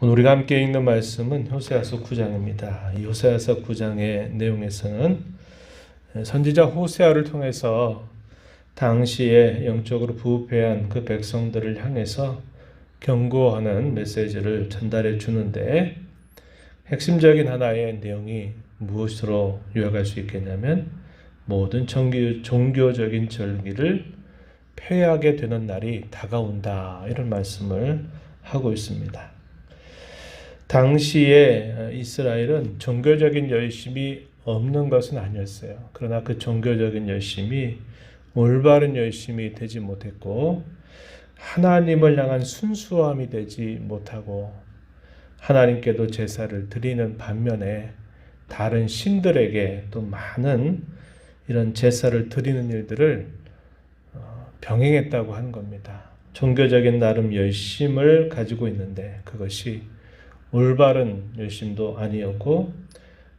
오늘 우리가 함께 읽는 말씀은 호세아서 9장입니다. 이 호세아서 9장의 내용에서는 선지자 호세아를 통해서 당시에 영적으로 부패한 그 백성들을 향해서 경고하는 메시지를 전달해 주는데, 핵심적인 하나의 내용이 무엇으로 요약할 수 있겠냐면, 모든 종교적인 절기를 폐하게 되는 날이 다가온다, 이런 말씀을 하고 있습니다. 당시에 이스라엘은 종교적인 열심이 없는 것은 아니었어요. 그러나 그 종교적인 열심이 올바른 열심이 되지 못했고, 하나님을 향한 순수함이 되지 못하고, 하나님께도 제사를 드리는 반면에 다른 신들에게 또 많은 이런 제사를 드리는 일들을 병행했다고 하는 겁니다. 종교적인 나름 열심을 가지고 있는데 그것이 올바른 열심도 아니었고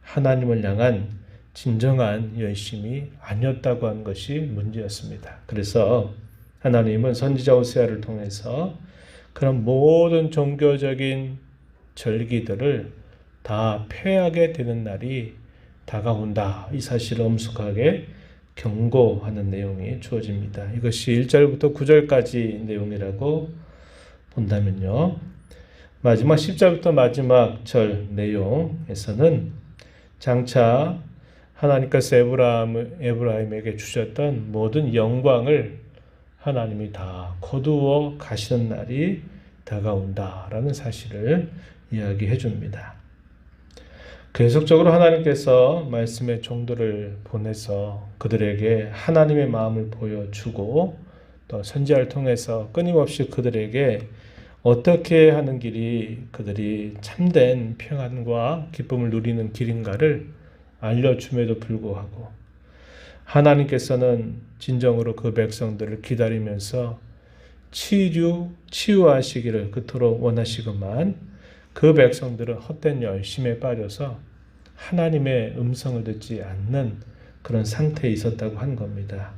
하나님을 향한 진정한 열심이 아니었다고 하는 것이 문제였습니다. 그래서 하나님은 선지자 호세아를 통해서 그런 모든 종교적인 절기들을 다 폐하게 되는 날이 다가온다, 이 사실을 엄숙하게 경고하는 내용이 주어집니다. 이것이 1절부터 9절까지 내용이라고 본다면요, 마지막 10절부터 마지막 절 내용에서는 장차 하나님께서 에브라임에게 주셨던 모든 영광을 하나님이 다 거두어 가시는 날이 다가온다라는 사실을 이야기해 줍니다. 계속적으로 하나님께서 말씀의 종들을 보내서 그들에게 하나님의 마음을 보여주고, 또 선지자를 통해서 끊임없이 그들에게 어떻게 하는 길이 그들이 참된 평안과 기쁨을 누리는 길인가를 알려줌에도 불구하고, 하나님께서는 진정으로 그 백성들을 기다리면서 치유하시기를 그토록 원하시건만, 그 백성들은 헛된 열심에 빠져서 하나님의 음성을 듣지 않는 그런 상태에 있었다고 한 겁니다.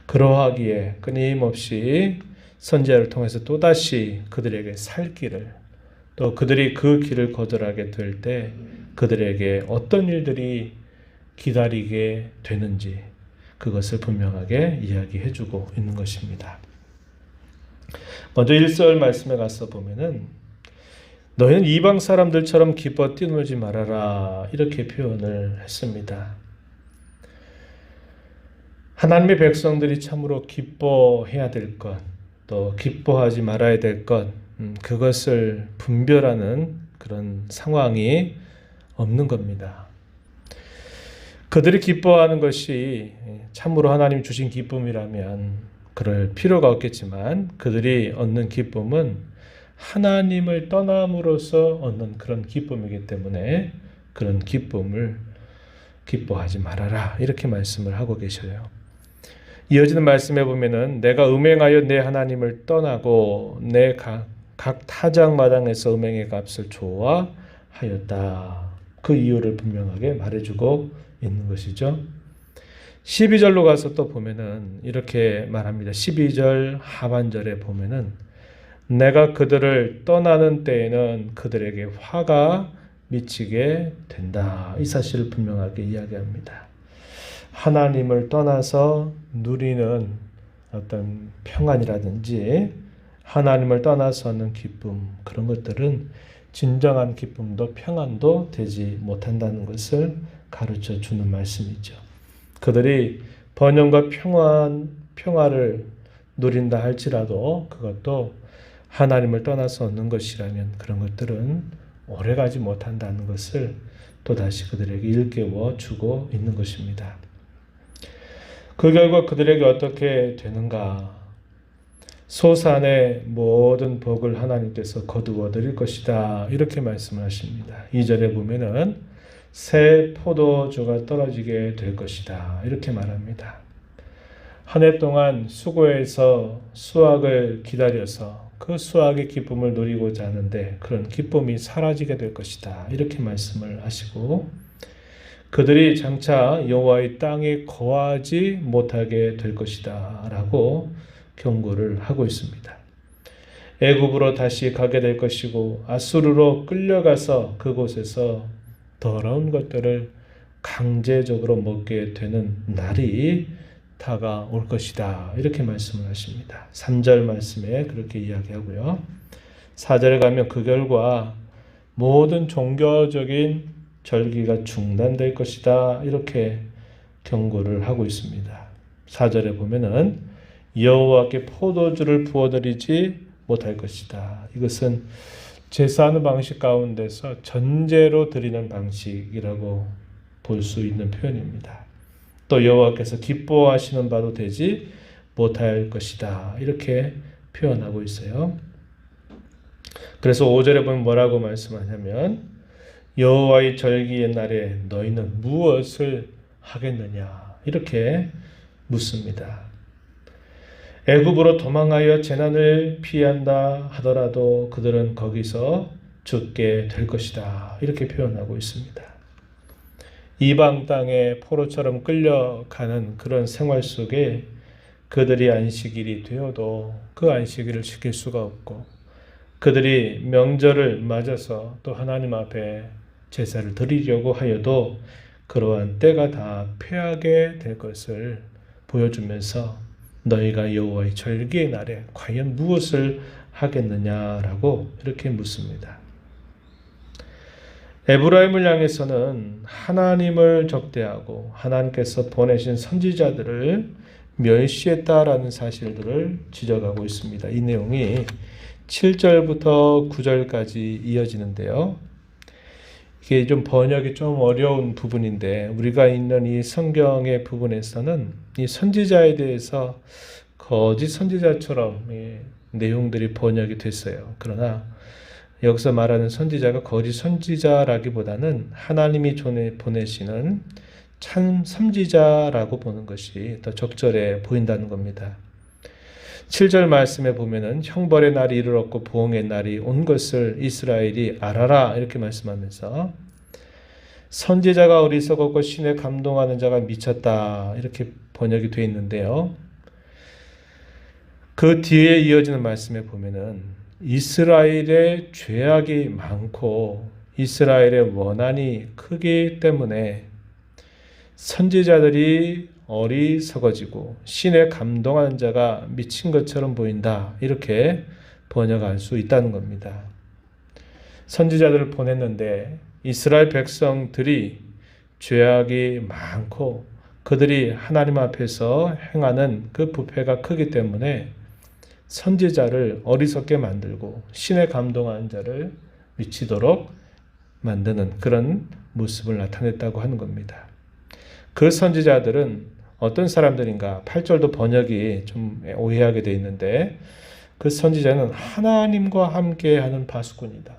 그러하기에 끊임없이 선지자를 통해서 또다시 그들에게 살 길을, 또 그들이 그 길을 거절하게 될 때 그들에게 어떤 일들이 기다리게 되는지, 그것을 분명하게 이야기해주고 있는 것입니다. 먼저 1절 말씀에 가서 보면은, 너희는 이방 사람들처럼 기뻐 뛰놀지 말아라, 이렇게 표현을 했습니다. 하나님의 백성들이 참으로 기뻐해야 될 것, 또 기뻐하지 말아야 될 것, 그것을 분별하는 그런 상황이 없는 겁니다. 그들이 기뻐하는 것이 참으로 하나님 주신 기쁨이라면 그럴 필요가 없겠지만, 그들이 얻는 기쁨은 하나님을 떠남으로써 얻는 그런 기쁨이기 때문에 그런 기쁨을 기뻐하지 말아라, 이렇게 말씀을 하고 계셔요. 이어지는 말씀에 보면은, 내가 음행하여 내 하나님을 떠나고 내 각 타작마당에서 음행의 값을 좋아하였다, 그 이유를 분명하게 말해주고 있는 것이죠. 12절로 가서 또 보면은 이렇게 말합니다. 12절 하반절에 보면은, 내가 그들을 떠나는 때에는 그들에게 화가 미치게 된다, 이 사실을 분명하게 이야기합니다. 하나님을 떠나서 누리는 어떤 평안이라든지 하나님을 떠나서는 기쁨, 그런 것들은 진정한 기쁨도 평안도 되지 못한다는 것을 가르쳐 주는 말씀이죠. 그들이 번영과 평화를 누린다 할지라도 그것도 하나님을 떠나서 얻는 것이라면 그런 것들은 오래가지 못한다는 것을 또다시 그들에게 일깨워 주고 있는 것입니다. 그 결과 그들에게 어떻게 되는가? 소산의 모든 복을 하나님께서 거두어 드릴 것이다, 이렇게 말씀을 하십니다. 2절에 보면은 새 포도주가 떨어지게 될 것이다, 이렇게 말합니다. 한 해 동안 수고해서 수확을 기다려서 그 수확의 기쁨을 누리고자 하는데 그런 기쁨이 사라지게 될 것이다, 이렇게 말씀을 하시고, 그들이 장차 여호와의 땅에 거하지 못하게 될 것이다 라고 경고를 하고 있습니다. 애굽으로 다시 가게 될 것이고 아수르로 끌려가서 그곳에서 더러운 것들을 강제적으로 먹게 되는 날이 다가올 것이다. 이렇게 말씀을 하십니다. 3절 말씀에 그렇게 이야기하고요. 4절에 가면 그 결과 모든 종교적인 절기가 중단될 것이다. 이렇게 경고를 하고 있습니다. 4절에 보면은 여호와께 포도주를 부어드리지 못할 것이다. 이것은 제사하는 방식 가운데서 전제로 드리는 방식이라고 볼 수 있는 표현입니다. 또 여호와께서 기뻐하시는 바도 되지 못할 것이다. 이렇게 표현하고 있어요. 그래서 5절에 보면 뭐라고 말씀하냐면 여호와의 절기의 날에 너희는 무엇을 하겠느냐 이렇게 묻습니다. 애굽으로 도망하여 재난을 피한다 하더라도 그들은 거기서 죽게 될 것이다. 이렇게 표현하고 있습니다. 이방 땅에 포로처럼 끌려가는 그런 생활 속에 그들이 안식일이 되어도 그 안식일을 지킬 수가 없고 그들이 명절을 맞아서 또 하나님 앞에 제사를 드리려고 하여도 그러한 때가 다 패하게 될 것을 보여주면서 너희가 여호와의 절기의 날에 과연 무엇을 하겠느냐라고 이렇게 묻습니다. 에브라임을 향해서는 하나님을 적대하고 하나님께서 보내신 선지자들을 멸시했다라는 사실들을 지적하고 있습니다. 이 내용이 7절부터 9절까지 이어지는데요. 이게 좀 번역이 좀 어려운 부분인데 우리가 있는 이 성경의 부분에서는 이 선지자에 대해서 거짓 선지자처럼 내용들이 번역이 됐어요. 그러나 여기서 말하는 선지자가 거짓 선지자라기보다는 하나님이 보내시는 참 선지자라고 보는 것이 더 적절해 보인다는 겁니다. 7절 말씀에 보면은 형벌의 날이 이르렀고 보응의 날이 온 것을 이스라엘이 알아라 이렇게 말씀하면서 선지자가 어리석었고 신에 감동하는 자가 미쳤다 이렇게 번역이 되어 있는데요. 그 뒤에 이어지는 말씀에 보면은 이스라엘의 죄악이 많고 이스라엘의 원한이 크기 때문에 선지자들이 어리석어지고 신에 감동하는 자가 미친 것처럼 보인다. 이렇게 번역할 수 있다는 겁니다. 선지자들을 보냈는데 이스라엘 백성들이 죄악이 많고 그들이 하나님 앞에서 행하는 그 부패가 크기 때문에 선지자를 어리석게 만들고 신에 감동하는 자를 미치도록 만드는 그런 모습을 나타냈다고 하는 겁니다. 그 선지자들은 어떤 사람들인가? 8절도 번역이 좀 오해하게 되어 있는데 그 선지자는 하나님과 함께하는 파수꾼이다.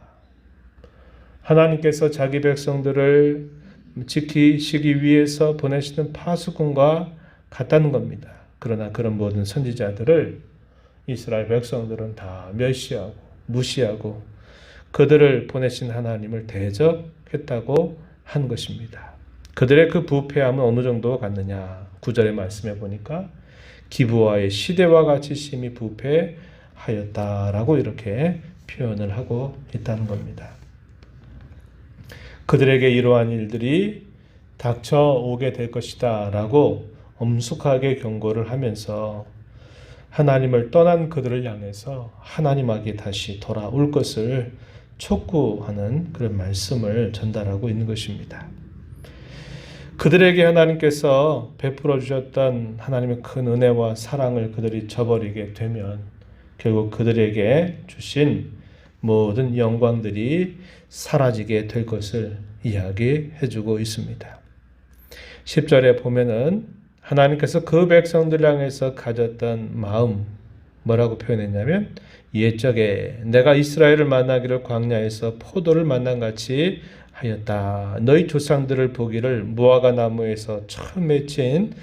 하나님께서 자기 백성들을 지키시기 위해서 보내시는 파수꾼과 같다는 겁니다. 그러나 그런 모든 선지자들을 이스라엘 백성들은 다 멸시하고 무시하고 그들을 보내신 하나님을 대적했다고 한 것입니다. 그들의 그 부패함은 어느 정도 갔느냐? 9절의 말씀에 보니까 기브와의 시대와 같이 심히 부패하였다라고 이렇게 표현을 하고 있다는 겁니다. 그들에게 이러한 일들이 닥쳐오게 될 것이다 라고 엄숙하게 경고를 하면서 하나님을 떠난 그들을 향해서 하나님에게 다시 돌아올 것을 촉구하는 그런 말씀을 전달하고 있는 것입니다. 그들에게 하나님께서 베풀어 주셨던 하나님의 큰 은혜와 사랑을 그들이 저버리게 되면 결국 그들에게 주신 모든 영광들이 사라지게 될 것을 이야기해 주고 있습니다. 10절에 보면은 하나님께서 그 백성들 향해서 가졌던 마음 뭐라고 표현했냐면 옛적에 내가 이스라엘을 만나기를 광야에서 포도를 만난 같이 하였다. 너희 조상들을 보기를 무화과 나무에서 처음 맺힌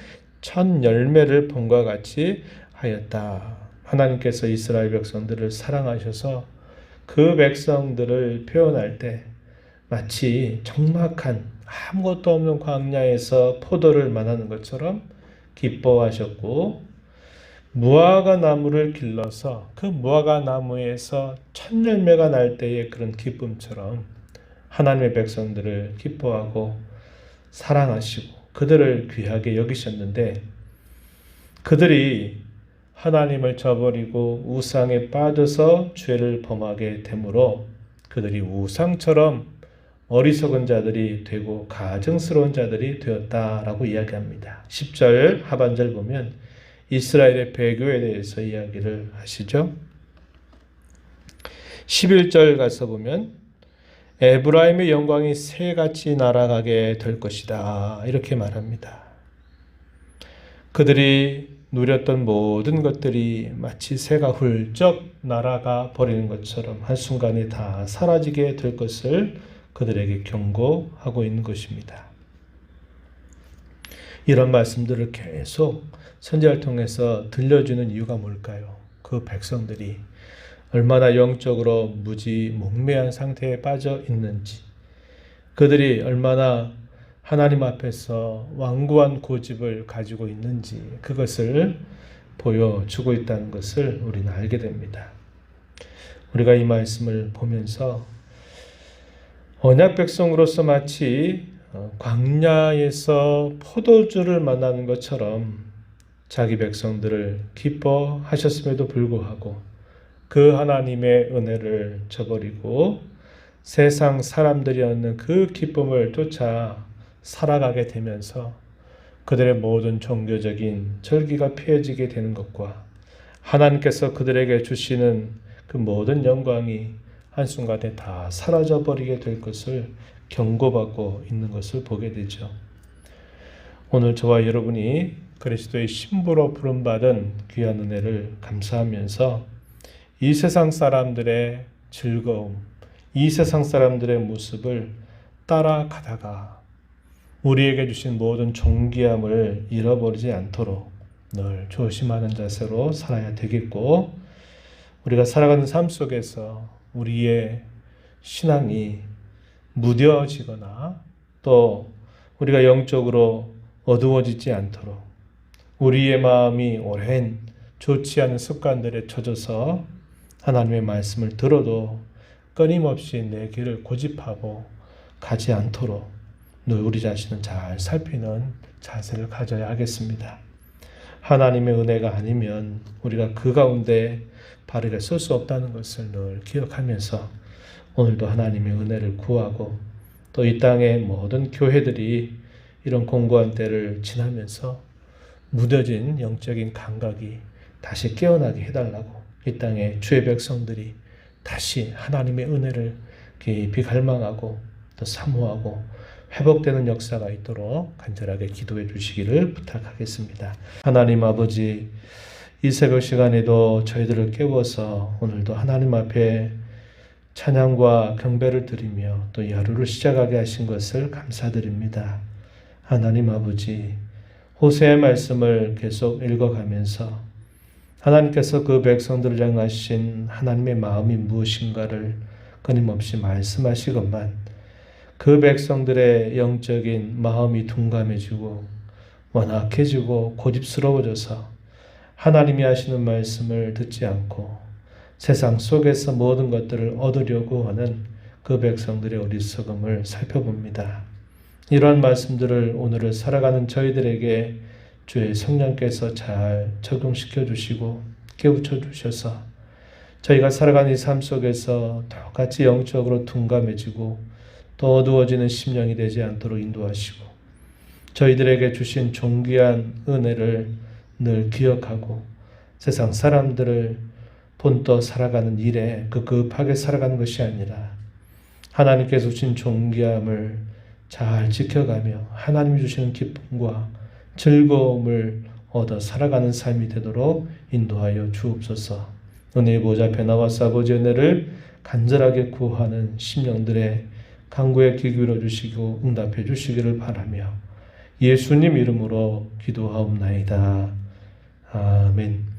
첫 열매를 본과 같이 하였다. 하나님께서 이스라엘 백성들을 사랑하셔서 그 백성들을 표현할 때 마치 적막한 아무것도 없는 광야에서 포도를 만나는 것처럼 기뻐하셨고 무화과 나무를 길러서 그 무화과 나무에서 첫 열매가 날 때의 그런 기쁨처럼 하나님의 백성들을 기뻐하고 사랑하시고 그들을 귀하게 여기셨는데, 그들이 하나님을 저버리고 우상에 빠져서 죄를 범하게 되므로 그들이 우상처럼 어리석은 자들이 되고 가증스러운 자들이 되었다라고 이야기합니다. 10절 하반절 보면 이스라엘의 배교에 대해서 이야기를 하시죠. 11절 가서 보면 에브라임의 영광이 새같이 날아가게 될 것이다, 이렇게 말합니다. 그들이 누렸던 모든 것들이 마치 새가 훌쩍 날아가 버리는 것처럼 한순간에 다 사라지게 될 것을 그들에게 경고하고 있는 것입니다. 이런 말씀들을 계속 선지자를 통해서 들려주는 이유가 뭘까요? 그 백성들이 얼마나 영적으로 무지몽매한 상태에 빠져 있는지, 그들이 얼마나 하나님 앞에서 완고한 고집을 가지고 있는지, 그것을 보여주고 있다는 것을 우리는 알게 됩니다. 우리가 이 말씀을 보면서 언약 백성으로서 마치 광야에서 포도주를 만나는 것처럼 자기 백성들을 기뻐하셨음에도 불구하고 그 하나님의 은혜를 저버리고 세상 사람들이 얻는 그 기쁨을 쫓아 살아가게 되면서 그들의 모든 종교적인 절기가 피해지게 되는 것과 하나님께서 그들에게 주시는 그 모든 영광이 한순간에 다 사라져버리게 될 것을 경고받고 있는 것을 보게 되죠. 오늘 저와 여러분이 그리스도의 신부로 부름받은 귀한 은혜를 감사하면서 이 세상 사람들의 즐거움, 이 세상 사람들의 모습을 따라가다가 우리에게 주신 모든 존귀함을 잃어버리지 않도록 늘 조심하는 자세로 살아야 되겠고, 우리가 살아가는 삶 속에서 우리의 신앙이 무뎌지거나 또 우리가 영적으로 어두워지지 않도록 우리의 마음이 오랜 좋지 않은 습관들에 젖어서 하나님의 말씀을 들어도 끊임없이 내 길을 고집하고 가지 않도록 늘 우리 자신을 잘 살피는 자세를 가져야 하겠습니다. 하나님의 은혜가 아니면 우리가 그 가운데 바르게 설 수 없다는 것을 늘 기억하면서 오늘도 하나님의 은혜를 구하고 또 이 땅의 모든 교회들이 이런 공고한 때를 지나면서 무뎌진 영적인 감각이 다시 깨어나게 해달라고, 이 땅의 주의 백성들이 다시 하나님의 은혜를 깊이 갈망하고 또 사모하고 회복되는 역사가 있도록 간절하게 기도해 주시기를 부탁하겠습니다. 하나님 아버지, 이 새벽 시간에도 저희들을 깨워서 오늘도 하나님 앞에 찬양과 경배를 드리며 또 이 하루를 시작하게 하신 것을 감사드립니다. 하나님 아버지, 호세의 말씀을 계속 읽어가면서 하나님께서 그 백성들을 향하신 하나님의 마음이 무엇인가를 끊임없이 말씀하시건만 그 백성들의 영적인 마음이 둔감해지고 완악해지고 고집스러워져서 하나님이 하시는 말씀을 듣지 않고 세상 속에서 모든 것들을 얻으려고 하는 그 백성들의 어리석음을 살펴봅니다. 이러한 말씀들을 오늘을 살아가는 저희들에게 주의 성령께서 잘 적용시켜 주시고 깨우쳐 주셔서 저희가 살아가는 이 삶 속에서 똑같이 영적으로 둔감해지고 또 어두워지는 심령이 되지 않도록 인도하시고 저희들에게 주신 존귀한 은혜를 늘 기억하고 세상 사람들을 본떠 살아가는 일에 급급하게 살아가는 것이 아니라 하나님께서 주신 존귀함을 잘 지켜가며 하나님이 주시는 기쁨과 즐거움을 얻어 살아가는 삶이 되도록 인도하여 주옵소서. 은혜의 보좌 앞에 나와서 아버지의 은혜를 간절하게 구하는 심령들의 간구에 귀 기울여 주시고 응답해 주시기를 바라며 예수님 이름으로 기도하옵나이다. 아멘.